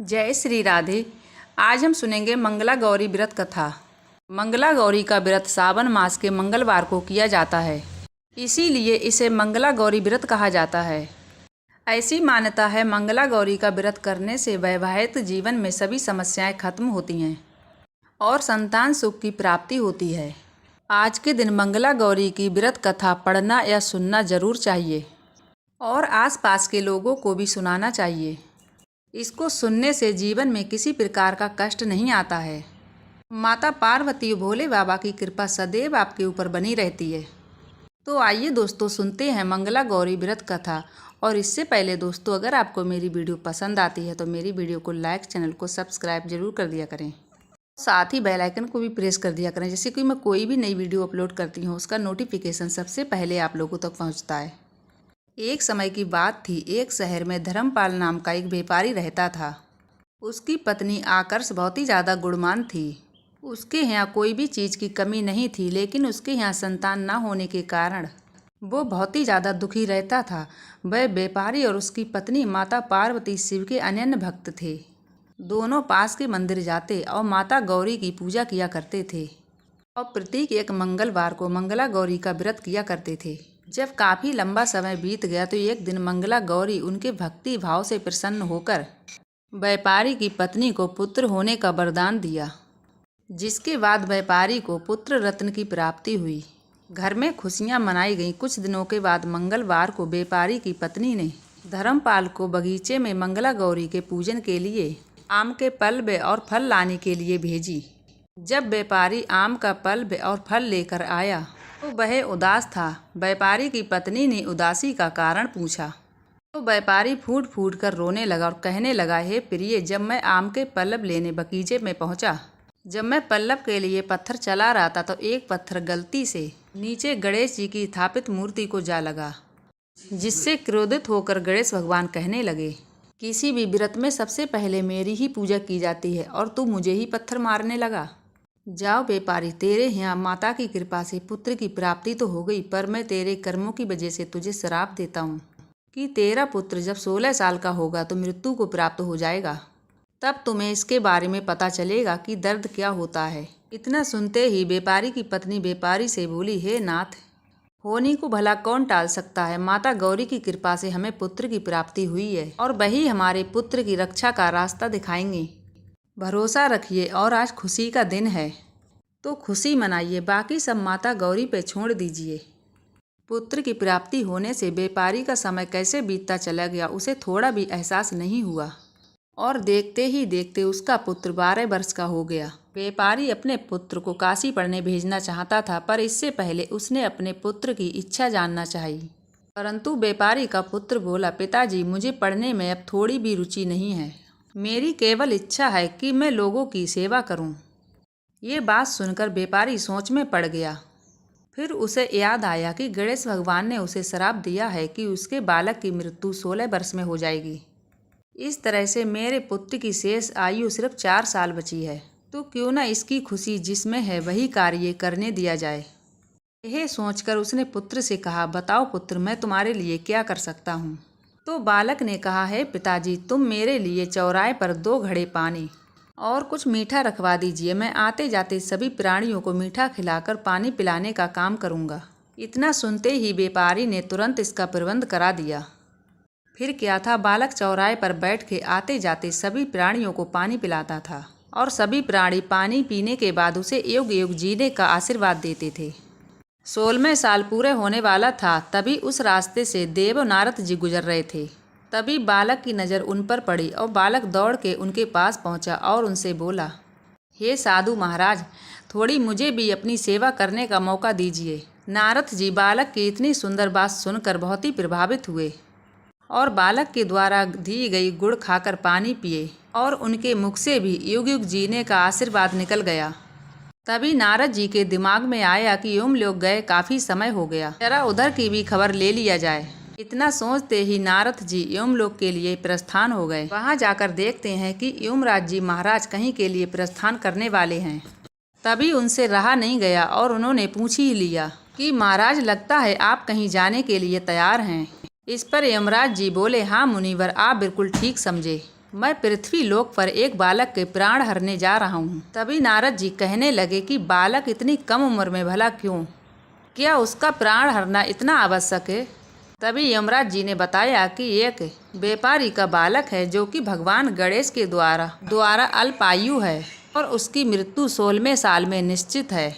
जय श्री राधे। आज हम सुनेंगे मंगला गौरी व्रत कथा। मंगला गौरी का व्रत सावन मास के मंगलवार को किया जाता है, इसीलिए इसे मंगला गौरी व्रत कहा जाता है। ऐसी मान्यता है, मंगला गौरी का व्रत करने से वैवाहिक जीवन में सभी समस्याएं खत्म होती हैं और संतान सुख की प्राप्ति होती है। आज के दिन मंगला गौरी की व्रत कथा पढ़ना या सुनना जरूर चाहिए और आसपास के लोगों को भी सुनाना चाहिए। इसको सुनने से जीवन में किसी प्रकार का कष्ट नहीं आता है। माता पार्वती भोले बाबा की कृपा सदैव आपके ऊपर बनी रहती है। तो आइए दोस्तों, सुनते हैं मंगला गौरी व्रत कथा। और इससे पहले दोस्तों, अगर आपको मेरी वीडियो पसंद आती है तो मेरी वीडियो को लाइक, चैनल को सब्सक्राइब जरूर कर दिया करें। साथ ही बेल आइकन को भी प्रेस कर दिया करें, जिससे कि मैं कोई भी नई वीडियो अपलोड करती हूँ उसका नोटिफिकेशन सबसे पहले आप लोगों तक पहुँचता है। एक समय की बात थी, एक शहर में धर्मपाल नाम का एक व्यापारी रहता था। उसकी पत्नी आकर्ष बहुत ही ज़्यादा गुणवान थी। उसके यहाँ कोई भी चीज़ की कमी नहीं थी, लेकिन उसके यहाँ संतान न होने के कारण वो बहुत ही ज़्यादा दुखी रहता था। वह व्यापारी और उसकी पत्नी माता पार्वती शिव के अनन्य भक्त थे। दोनों पास के मंदिर जाते और माता गौरी की पूजा किया करते थे और प्रत्येक एक मंगलवार को मंगला गौरी का व्रत किया करते थे। जब काफ़ी लंबा समय बीत गया तो एक दिन मंगला गौरी उनके भक्ति भाव से प्रसन्न होकर व्यापारी की पत्नी को पुत्र होने का वरदान दिया, जिसके बाद व्यापारी को पुत्र रत्न की प्राप्ति हुई। घर में खुशियां मनाई गईं। कुछ दिनों के बाद मंगलवार को व्यापारी की पत्नी ने धर्मपाल को बगीचे में मंगला गौरी के पूजन के लिए आम के पल्ब और फल लाने के लिए भेजी। जब व्यापारी आम का पल्ब और फल लेकर आया तो वह उदास था। व्यापारी की पत्नी ने उदासी का कारण पूछा तो व्यापारी फूट फूट कर रोने लगा और कहने लगा, हे प्रिय, जब मैं आम के पल्लव लेने बगीचे में पहुंचा, जब मैं पल्लव के लिए पत्थर चला रहा था तो एक पत्थर गलती से नीचे गणेश जी की स्थापित मूर्ति को जा लगा, जिससे क्रोधित होकर गणेश भगवान कहने लगे, किसी भी व्रत में सबसे पहले मेरी ही पूजा की जाती है और तू मुझे ही पत्थर मारने लगा। जाओ व्यापारी, तेरे यहाँ माता की कृपा से पुत्र की प्राप्ति तो हो गई, पर मैं तेरे कर्मों की वजह से तुझे श्राप देता हूँ कि तेरा पुत्र जब 16 साल का होगा तो मृत्यु को प्राप्त हो जाएगा। तब तुम्हें इसके बारे में पता चलेगा कि दर्द क्या होता है। इतना सुनते ही व्यापारी की पत्नी व्यापारी से बोली, हे नाथ, होनी को भला कौन टाल सकता है। माता गौरी की कृपा से हमें पुत्र की प्राप्ति हुई है और वही हमारे पुत्र की रक्षा का रास्ता दिखाएंगे। भरोसा रखिए और आज खुशी का दिन है तो खुशी मनाइए, बाकी सब माता गौरी पे छोड़ दीजिए। पुत्र की प्राप्ति होने से व्यापारी का समय कैसे बीतता चला गया उसे थोड़ा भी एहसास नहीं हुआ और देखते ही देखते उसका पुत्र 12 वर्ष का हो गया। व्यापारी अपने पुत्र को काशी पढ़ने भेजना चाहता था, पर इससे पहले उसने अपने पुत्र की इच्छा जानना चाहिए। परंतु व्यापारी का पुत्र बोला, पिताजी, मुझे पढ़ने में अब थोड़ी भी रुचि नहीं है। मेरी केवल इच्छा है कि मैं लोगों की सेवा करूं। ये बात सुनकर व्यापारी सोच में पड़ गया। फिर उसे याद आया कि गणेश भगवान ने उसे श्राप दिया है कि उसके बालक की मृत्यु 16 वर्ष में हो जाएगी। इस तरह से मेरे पुत्र की शेष आयु सिर्फ 4 साल बची है, तो क्यों न इसकी खुशी जिसमें है वही कार्य करने दिया जाए। यह सोचकर उसने पुत्र से कहा, बताओ पुत्र, मैं तुम्हारे लिए क्या कर सकता हूँ। तो बालक ने कहा, है पिताजी, तुम मेरे लिए चौराहे पर 2 घड़े पानी और कुछ मीठा रखवा दीजिए। मैं आते जाते सभी प्राणियों को मीठा खिलाकर पानी पिलाने का काम करूँगा। इतना सुनते ही व्यापारी ने तुरंत इसका प्रबंध करा दिया। फिर क्या था, बालक चौराहे पर बैठ के आते जाते सभी प्राणियों को पानी पिलाता था और सभी प्राणी पानी पीने के बाद उसे युग युग जीने का आशीर्वाद देते थे। 16वें साल पूरे होने वाला था, तभी उस रास्ते से देव नारद जी गुजर रहे थे। तभी बालक की नज़र उन पर पड़ी और बालक दौड़ के उनके पास पहुंचा और उनसे बोला, हे साधु महाराज, थोड़ी मुझे भी अपनी सेवा करने का मौका दीजिए। नारद जी बालक की इतनी सुंदर बात सुनकर बहुत ही प्रभावित हुए और बालक के द्वारा दी गई गुड़ खाकर पानी पिए और उनके मुख से भी युग युग जीने का आशीर्वाद निकल गया। तभी नारद जी के दिमाग में आया कि यमलोक गए काफ़ी समय हो गया, जरा उधर की भी खबर ले लिया जाए। इतना सोचते ही नारद जी यमलोक के लिए प्रस्थान हो गए। वहां जाकर देखते हैं कि यमराज जी महाराज कहीं के लिए प्रस्थान करने वाले हैं। तभी उनसे रहा नहीं गया और उन्होंने पूछ ही लिया कि महाराज, लगता है आप कहीं जाने के लिए तैयार हैं। इस पर यमराज जी बोले, हाँ मुनिवर, आप बिल्कुल ठीक समझे। मैं पृथ्वी लोक पर एक बालक के प्राण हरने जा रहा हूँ। तभी नारद जी कहने लगे कि बालक इतनी कम उम्र में भला क्यों? क्या उसका प्राण हरना इतना आवश्यक है? तभी यमराज जी ने बताया कि एक व्यापारी का बालक है जो कि भगवान गणेश के द्वारा अल्पायु है और उसकी मृत्यु 16वें साल में निश्चित है।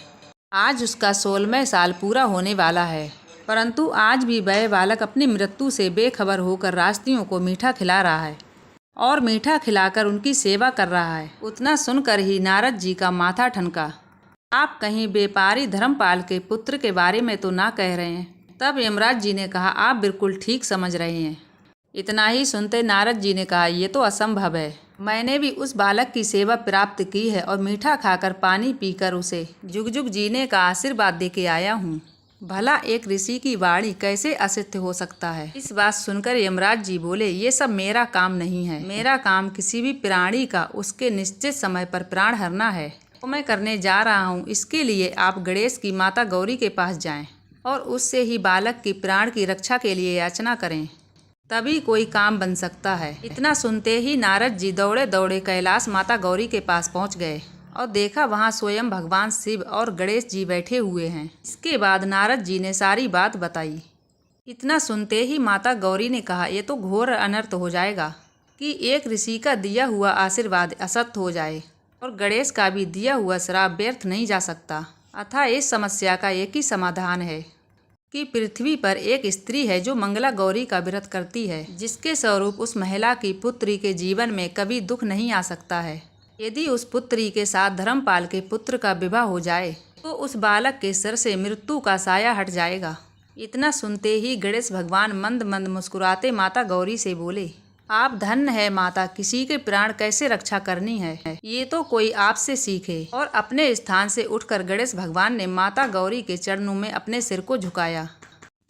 आज उसका 16वां साल पूरा होने वाला है, परंतु आज भी वह बालक अपनी मृत्यु से बेखबर होकर रास्तियों को मीठा खिला रहा है और मीठा खिलाकर उनकी सेवा कर रहा है। उतना सुनकर ही नारद जी का माथा ठनका। आप कहीं व्यापारी धर्मपाल के पुत्र के बारे में तो ना कह रहे हैं? तब यमराज जी ने कहा, आप बिल्कुल ठीक समझ रहे हैं। इतना ही सुनते नारद जी ने कहा, ये तो असंभव है। मैंने भी उस बालक की सेवा प्राप्त की है और मीठा खाकर पानी पीकर उसे जुग जुग जीने का आशीर्वाद देके आया हूँ। भला एक ऋषि की वाणी कैसे असत्य हो सकता है? इस बात सुनकर यमराज जी बोले, ये सब मेरा काम नहीं है। मेरा काम किसी भी प्राणी का उसके निश्चित समय पर प्राण हरना है, तो मैं करने जा रहा हूँ। इसके लिए आप गणेश की माता गौरी के पास जाएं और उससे ही बालक की प्राण की रक्षा के लिए याचना करें, तभी कोई काम बन सकता है। इतना सुनते ही नारद जी दौड़े दौड़े कैलाश माता गौरी के पास पहुंच गए और देखा वहां स्वयं भगवान शिव और गणेश जी बैठे हुए हैं। इसके बाद नारद जी ने सारी बात बताई। इतना सुनते ही माता गौरी ने कहा, ये तो घोर अनर्थ हो जाएगा कि एक ऋषि का दिया हुआ आशीर्वाद असत्य हो जाए और गणेश का भी दिया हुआ श्राप व्यर्थ नहीं जा सकता। अतः इस समस्या का एक ही समाधान है कि पृथ्वी पर एक स्त्री है जो मंगला गौरी का व्रत करती है, जिसके स्वरूप उस महिला की पुत्री के जीवन में कभी दुख नहीं आ सकता है। यदि उस पुत्री के साथ धर्मपाल के पुत्र का विवाह हो जाए तो उस बालक के सिर से मृत्यु का साया हट जाएगा। इतना सुनते ही गणेश भगवान मंद मंद मुस्कुराते माता गौरी से बोले, आप धन्य है माता, किसी के प्राण कैसे रक्षा करनी है ये तो कोई आपसे सीखे। और अपने स्थान से उठकर गणेश भगवान ने माता गौरी के चरणों में अपने सिर को झुकाया।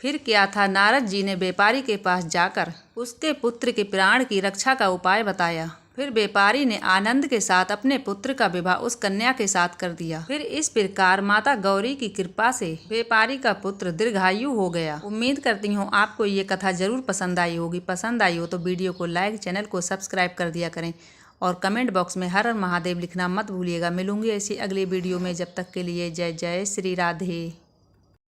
फिर क्या था, नारद जी ने व्यापारी के पास जाकर उसके पुत्र के प्राण की रक्षा का उपाय बताया। फिर व्यापारी ने आनंद के साथ अपने पुत्र का विवाह उस कन्या के साथ कर दिया। फिर इस प्रकार माता गौरी की कृपा से व्यापारी का पुत्र दीर्घायु हो गया। उम्मीद करती हूँ आपको ये कथा जरूर पसंद आई होगी। पसंद आई हो तो वीडियो को लाइक, चैनल को सब्सक्राइब कर दिया करें और कमेंट बॉक्स में हर हर महादेव लिखना मत भूलिएगा। मिलूंगी ऐसी अगली वीडियो में, जब तक के लिए जय जय श्री राधे।